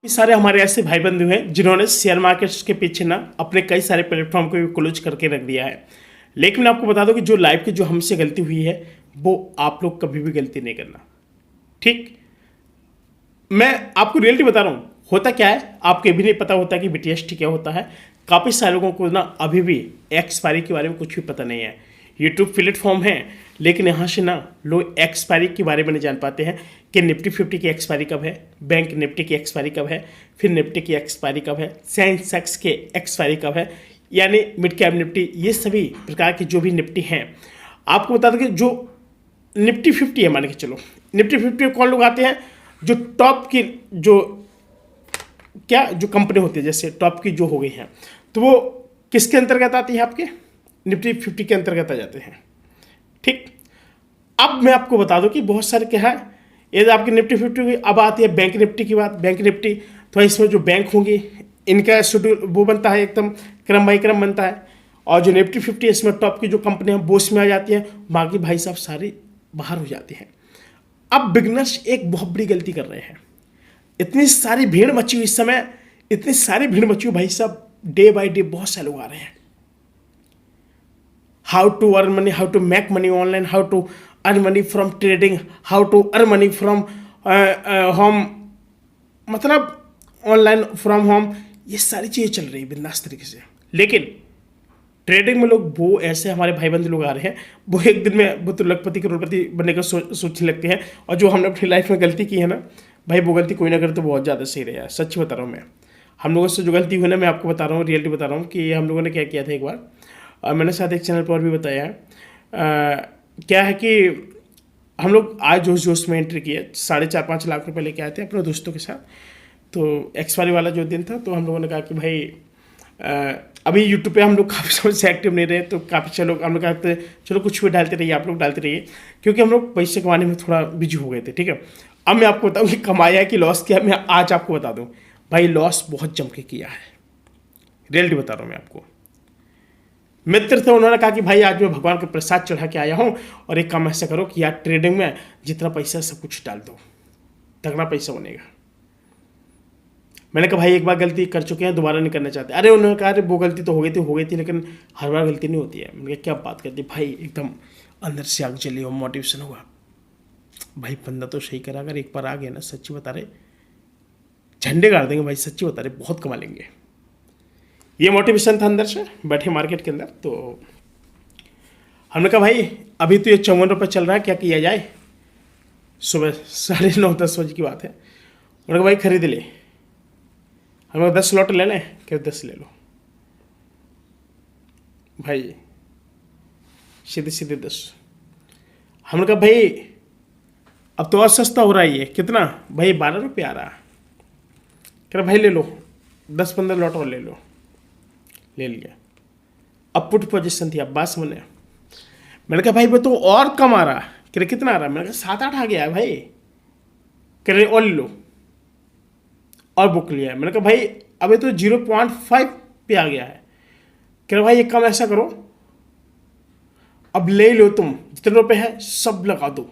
सारे हमारे ऐसे भाई बंधु हैं जिन्होंने शेयर मार्केट्स के पीछे ना अपने कई सारे प्लेटफॉर्म को भी क्लोज करके रख दिया है। लेकिन मैं आपको बता दूं कि जो लाइफ की जो हमसे गलती हुई है वो आप लोग कभी भी गलती नहीं करना। ठीक, मैं आपको रियलिटी बता रहा हूँ। होता क्या है आपको भी नहीं पता होता कि BTST क्या होता है। काफ़ी सारे लोगों को ना अभी भी एक्सपायरी के बारे में कुछ भी पता नहीं है। यूट्यूब प्लेटफॉर्म है लेकिन यहाँ से ना लोग एक्सपायरी के बारे में नहीं जान पाते हैं कि निफ्टी 50 की एक्सपायरी कब है, बैंक निफ्टी की एक्सपायरी कब है, फिर निफ्टी की एक्सपायरी कब है, सेंसेक्स के एक्सपायरी कब है, यानी मिड कैप निफ्टी, ये सभी प्रकार की जो भी निफ्टी हैं। आपको बता दें कि जो निफ्टी 50 है, मान के चलो निफ्टी 50 में कौन लोग आते हैं, जो टॉप की जो क्या जो कंपनी होती है, जैसे टॉप की जो हो गई हैं, तो वो किसके अंतर्गत आती है, आपके निफ्टी 50 के अंतर्गत आ जाते हैं। ठीक, अब मैं आपको बता दूं कि बहुत सारे क्या है, ये आपकी निफ्टी 50 की अब आती है बैंक निफ्टी की बात। बैंक निफ्टी तो इसमें जो बैंक होंगी इनका शेड्यूल वो बनता है, एकदम क्रम बाई क्रम बनता है। और जो निफ्टी 50 इसमें टॉप की जो कंपनियां वो इसमें आ जाती हैं, बाकी भाई साहब सारी बाहर हो जाती हैं। अब बिगनर्स एक बहुत बड़ी गलती कर रहे हैं। इतनी सारी भीड़ मची हुई इस समय, इतनी सारी भीड़ मची हुई भाई साहब, डे बाय डे बहुत से लोग आ रहे हैं। How to earn money, how to make money online, how to earn money from trading, how to earn money from home, मतलब ऑनलाइन फ्रॉम होम, ये सारी चीज़ें चल रही है बिंदास तरीके से। लेकिन ट्रेडिंग में लोग वो ऐसे हमारे भाई बंधु लोग आ रहे हैं, वो एक दिन में वो तो लखपति करोड़पति बनने का सोचने लगते हैं। और जो हमने अपनी लाइफ में गलती की है ना भाई, वो गलती कोई ना करे तो बहुत ज़्यादा सही रहा है। सच बता रहा हूँ मैं, हम लोगों से जो गलती हुई ना, मैं आपको बता रहा हूँ, रियलिटी बता रहा हूँ कि हम लोगों ने क्या किया था एक बार। मैंने साथ एक चैनल पर भी बताया है। क्या है कि हम लोग आज जोश जोश में एंट्री किए, 4.5-5 लाख रुपए लेके आए थे अपने दोस्तों के साथ। तो एक्सपायरी वाला जो दिन था, तो हम लोगों ने कहा कि भाई अभी यूट्यूब पे हम लोग काफ़ी समय से एक्टिव नहीं रहे, तो काफ़ी से लोग हम लोग कहते चलो कुछ भी डालते रहिए, आप लोग डालते रहिए, क्योंकि हम लोग पैसे कमाने में थोड़ा बिजी हो गए थे। ठीक है, अब मैं आपको बताऊँ कि कमाया कि लॉस किया, मैं आज आपको बता दूँ। भाई लॉस बहुत जम के किया है, रियलिटी बता रहा हूँ मैं आपको। मित्र थे, उन्होंने कहा कि भाई आज मैं भगवान के प्रसाद चढ़ा के आया हूँ, और एक काम ऐसा करो कि यार ट्रेडिंग में जितना पैसा सब कुछ डाल दो, तगड़ा पैसा बनेगा। मैंने कहा भाई एक बार गलती कर चुके हैं, दोबारा नहीं करना चाहते। अरे उन्होंने कहा अरे वो गलती तो हो गई थी, लेकिन हर बार गलती नहीं होती है। मैंने कहा क्या बात करती भाई, एकदम अंदर से आग जली हो, मोटिवेशन हुआ भाई, बंदा तो सही करा, अगर एक बार आ गया ना, सच्ची बता रहे झंडे गाड़ देंगे भाई, सच्ची बता रहे बहुत कमा लेंगे। ये मोटिवेशन था अंदर से, बैठे मार्केट के अंदर। तो हमने कहा भाई अभी तो ये 54 रुपये चल रहा है, क्या किया जाए। सुबह 9:30-10 बजे की बात है। उन्होंने कहा भाई खरीद ले। हमने 10 लॉट ले लें, क्या 10 ले लो भाई, सीधे सीधे 10। हमने कहा भाई अब तो और सस्ता हो रहा है, ये कितना भाई 12 रुपये आ रहा। कह रहा भाई ले लो 10-15 लॉट और ले लो। ले लिया। अब पुट पोजीशन थी, अब बात समझने। मैंने कहा भाई वो तो और कम आ रहा। कह रहे कितना आ रहा। मैंने कहा 7-8 आ गया है भाई। कह रहे और ले लो, और बुक लिया है। मैंने कहा भाई अभी तो 0.5 पे आ गया है। कह रहे भाई एक काम ऐसा करो, अब ले लो, तुम जितने रुपए है सब लगा दो,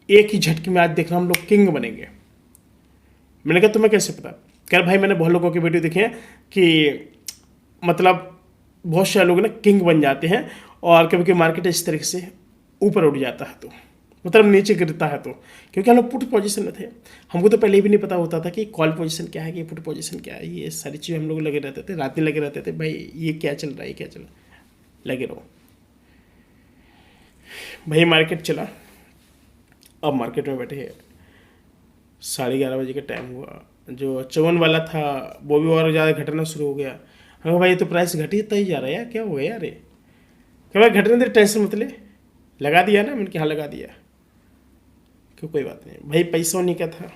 एक ही झटके में आज देखना हम लोग किंग बनेंगे। मैंने कहा तुम्हें कैसे पता। कह रहे भाई मैंने बहुत लोगों की वीडियो देखे हैं कि मतलब बहुत सारे लोग ना किंग बन जाते हैं, और कभी कभी मार्केट इस तरीके से ऊपर उठ जाता है, तो मतलब नीचे गिरता है। तो क्योंकि हम लोग पुट पोजीशन में थे, हमको तो पहले भी नहीं पता होता था कि कॉल पोजीशन क्या है, कि पुट पोजीशन क्या है, ये सारी चीज़ें हम लोग लगे रहते थे, रात में लगे रहते थे भाई, ये क्या चल रहा है, ये क्या चल रहा है, लगे रहो भाई। मार्केट चला, अब मार्केट में बैठे 11:30 बजे का टाइम हुआ। जो 54 वाला था वो भी और ज़्यादा घटना शुरू हो गया। हाँ भाई तो प्राइस घट ही जा रहा है यार, क्या हो गया यार, क्या भाई घटने दे, टेंशन मत ले, लगा दिया ना। मैंने कहा लगा दिया, क्यों कोई बात नहीं भाई, पैसा उन्हीं का था,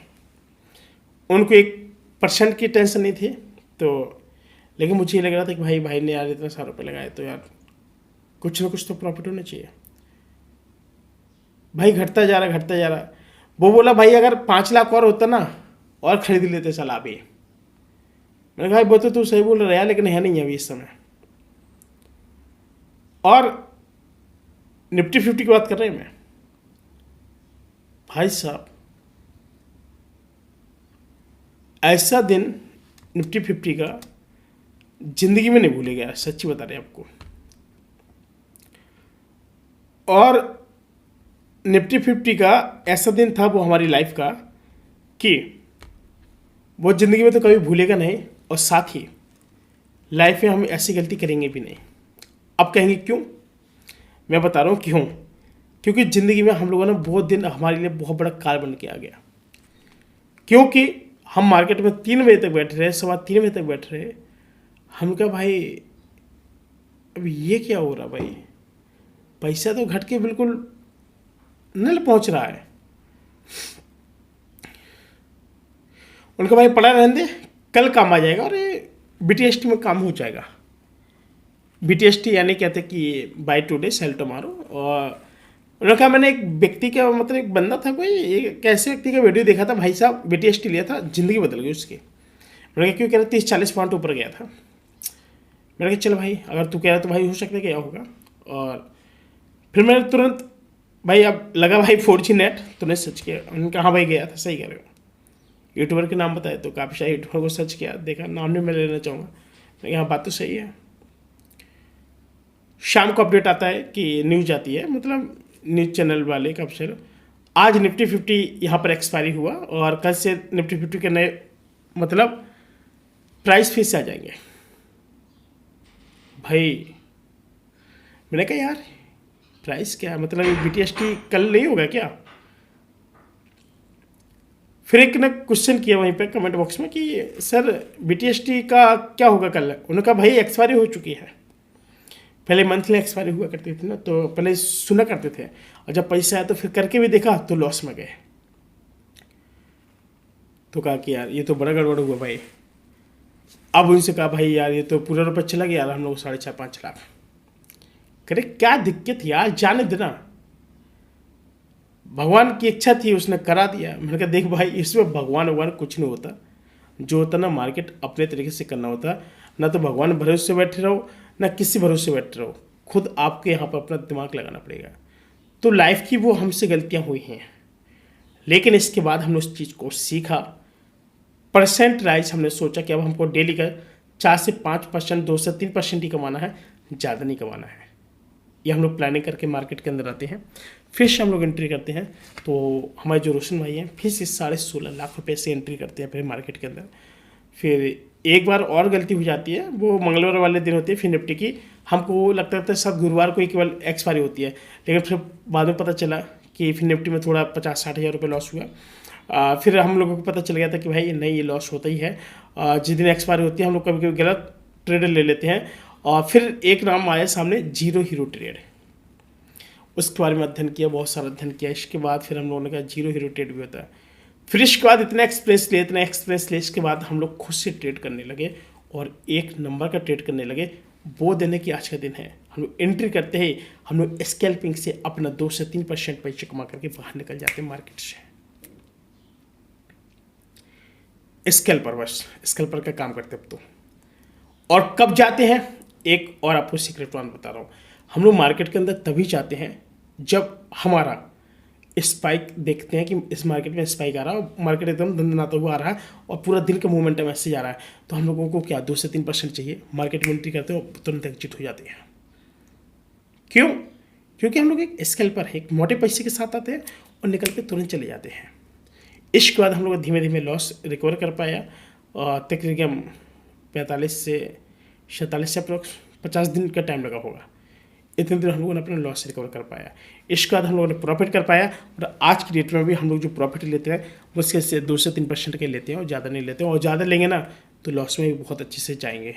उनको 1% की टेंशन नहीं थी। तो लेकिन मुझे ये लग रहा था कि भाई ने यार इतना सारा रुपये लगाए, तो यार कुछ ना कुछ तो प्रॉफिट होना चाहिए। भाई घटता जा रहा। वो बोला भाई अगर 5 लाख और होता ना, और खरीद लेते साला अभी। मैंने कहा भाई वो तो तू सही बोल रहा है, लेकिन है नहीं अभी इस समय। और निफ्टी 50 की बात कर रहे हैं मैं भाई साहब, ऐसा दिन निफ्टी 50 का जिंदगी में नहीं भूलेगा, सच्ची बता रहे हैं आपको। और निफ्टी 50 का ऐसा दिन था वो हमारी लाइफ का कि वो ज़िंदगी में तो कभी भूलेगा नहीं, और साथ ही लाइफ में हम ऐसी गलती करेंगे भी नहीं। अब कहेंगे क्यों? मैं बता रहा हूँ क्यों। क्योंकि ज़िंदगी में हम लोगों ने बहुत दिन हमारे लिए बहुत बड़ा कार बन के आ गया। क्योंकि हम मार्केट में 3 बजे तक बैठ रहे, 3:15 बजे तक बैठ रहे। हम कहा भाई अब ये क्या हो रहा भाई, पैसा तो घट के बिल्कुल नल पहुंच रहा है। उनका भाई पड़ा रहने दे, कल काम आ जाएगा, और ये BTST में काम हो जाएगा। BTST यानी कहते कि बाय टुडे सेल टुमारो। और उन्होंने कहा मैंने एक व्यक्ति का मतलब एक बंदा था कोई, एक कैसे व्यक्ति का वीडियो देखा था, भाई साहब BTST लिया था, ज़िंदगी बदल गई उसकी। मैंने कहा क्यों कह रहा, 30-40 पॉइंट ऊपर गया था। मैंने कहा चल भाई अगर तू कह रहा तो भाई हो सकता है क्या होगा। और फिर मैंने तुरंत भाई अब लगा भाई 4G नेट, तूने सर्च किया? उन्होंने कहा हाँ भाई गया था, सही कह रहे हो। यूट्यूबर के नाम बताए तो काफ़ी सारे यूट्यूबर को सर्च किया, देखा, नाम नहीं मैं लेना चाहूँगा, मैंने कहा हाँ बात तो सही है। शाम को अपडेट आता है कि न्यूज आती है, मतलब न्यूज़ चैनल वाले का अवसर, आज निफ्टी 50 यहाँ पर एक्सपायरी हुआ और कल से निफ्टी 50 के नए मतलब प्राइस फिर से आ जाएंगे। भाई मैंने कहा यार प्राइस क्या मतलब BTST कल नहीं होगा क्या? फिर एक ने क्वेश्चन किया वहीं पे कमेंट बॉक्स में कि सर BTST का क्या होगा कल? उन्होंने कहा भाई एक्सपायरी हो चुकी है। पहले मंथली एक्सपायरी हुआ करती थी ना, तो पहले सुना करते थे, और जब पैसा आया तो फिर करके भी देखा तो लॉस में गए। तो कहा कि यार ये तो बड़ा गड़बड़ हुआ भाई। अब उनसे कहा भाई यार ये तो पूरा रुपये चला गया यार, हम लोग 4.5-5 लाख। करे क्या दिक्कत यार, जाने देना, भगवान की इच्छा थी उसने करा दिया। मैंने कहा देख भाई इसमें भगवान कुछ नहीं होता, जो होता ना मार्केट अपने तरीके से करना होता। ना तो भगवान भरोसे बैठे रहो, ना किसी भरोसे बैठे रहो, खुद आपके यहाँ पर अपना दिमाग लगाना पड़ेगा। तो लाइफ की वो हमसे गलतियाँ हुई हैं, लेकिन इसके बाद हमने उस चीज़ को सीखा। परसेंट राइज हमने सोचा कि अब हमको डेली का 4 से 5%, 2 से 3% ही कमाना है, ज़्यादा नहीं कमाना है। ये हम लोग प्लानिंग करके मार्केट के अंदर आते हैं, फिर से हम लोग एंट्री करते हैं। तो हमारे जो रोशन भाई हैं फिर से 16.5 लाख रुपए से एंट्री करते हैं फिर मार्केट के अंदर। फिर एक बार और गलती हो जाती है, वो मंगलवार वाले दिन होती है फिर निफ्टी की। हमको लगता था सब गुरुवार को ही केवल एक्सपायरी होती है, लेकिन फिर बाद में पता चला कि फिर निफ्टी में थोड़ा 50-60 हज़ार रुपये लॉस हुआ। फिर हम लोगों को पता चल गया था कि भाई नहीं ये लॉस होता ही है। जिस दिन एक्सपायरी होती है हम लोग कभी कभी गलत ट्रेडर ले लेते हैं। और फिर एक नाम आया सामने, जीरो हीरो ट्रेड। उसके बारे में अध्ययन किया, बहुत सारा अध्ययन किया। इसके बाद फिर हम लोगों ने कहा जीरो हीरो ट्रेड भी होता है। फिर इसके बाद इतना एक्सप्रेस ले, इसके बाद हम लोग खुद से ट्रेड करने लगे और 1 नंबर का ट्रेड करने लगे। वो दिन की आज का दिन है। हम लोग एंट्री करते ही हम लोग स्कैल्पिंग से अपना 2 से 3% पैसे कमा करके बाहर निकल जाते हैं मार्केट से। स्कैल्पर, बस स्कैल्पर का काम करते अब तो। और कब जाते हैं, एक और आपको सीक्रेट वन बता रहा हूँ। हम लोग मार्केट के अंदर तभी जाते हैं जब हमारा स्पाइक देखते हैं कि इस मार्केट में स्पाइक आ रहा है, मार्केट एकदम दंदनाता हुआ आ रहा है और पूरा दिन का मोमेंटम ऐसे जा रहा है, तो हम लोगों को क्या 2 से 3% चाहिए, मार्केट में एंट्री करते हैं और तुरंत एग्जिट हो जाते हैं। क्यों? क्योंकि हम लोग एक स्कैल्पर है, एक मोटे पैसे के साथ आते हैं और निकल के तुरंत चले जाते हैं। इसके बाद हम लोग धीमे धीमे लॉस रिकवर कर पाया और तकरीबन 45 से 47 से अप्रोक्स 50 दिन का टाइम लगा होगा। इतने दिन हम लोगों ने अपना लॉस रिकवर कर पाया। इसके बाद हम लोगों ने प्रॉफिट कर पाया और आज की डेट में भी हम लोग जो प्रॉफिट लेते हैं वो उसके से 2 से 3% के लेते हैं और ज़्यादा नहीं लेते हैं। और ज़्यादा लेंगे ना तो लॉस में भी बहुत अच्छे से जाएंगे,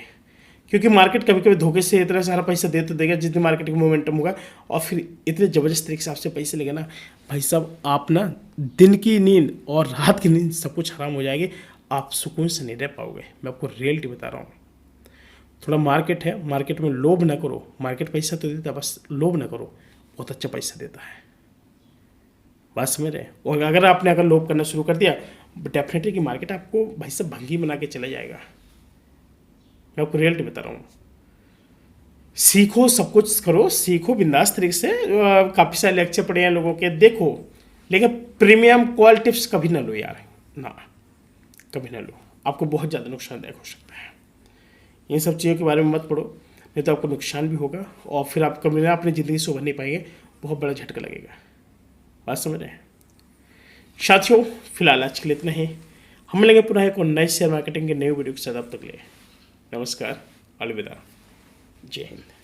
क्योंकि मार्केट कभी कभी धोखे से इतना सारा पैसा दे तो देगा जितनी मार्केट का मोमेंटम होगा, और फिर इतने ज़बरदस्त तरीके से आपसे पैसे लेंगे ना भाई साहब, आप ना दिन की नींद और रात की नींद सब कुछ हराम हो जाएगी, आप सुकून से नहीं रह पाओगे। मैं आपको रियलिटी बता रहा हूँ। थोड़ा मार्केट है, मार्केट में लोभ ना करो। मार्केट पैसा तो देता, बस लोभ ना करो, बहुत अच्छा पैसा देता है। बात समझ रहे हैं? और अगर आपने लोभ करना शुरू कर दिया डेफिनेटली कि मार्केट आपको भाई साहब भंगी बना के चला जाएगा। मैं आपको रियलिटी बता रहा हूँ। सीखो, सब कुछ करो, सीखो बिंदास तरीके से। काफ़ी सारे लेक्चर पढ़े हैं लोगों के, देखो, लेकिन प्रीमियम क्वालिटी टिप्स कभी ना लो यार, ना कभी ना लो। आपको बहुत ज़्यादा नुकसानदायक हो सकता है। इन सब चीज़ों के बारे में मत पढ़ो, नहीं तो आपको नुकसान भी होगा और फिर आप कभी ना अपनी ज़िंदगी से उभर नहीं पाएंगे, बहुत बड़ा झटका लगेगा। बात समझ रहे हैं साथियों? फिलहाल आज के लिए इतना ही। हम मिलेंगे पुनः एक और नए शेयर मार्केटिंग के नए वीडियो के साथ। अब तक ले नमस्कार, अलविदा, जय हिंद।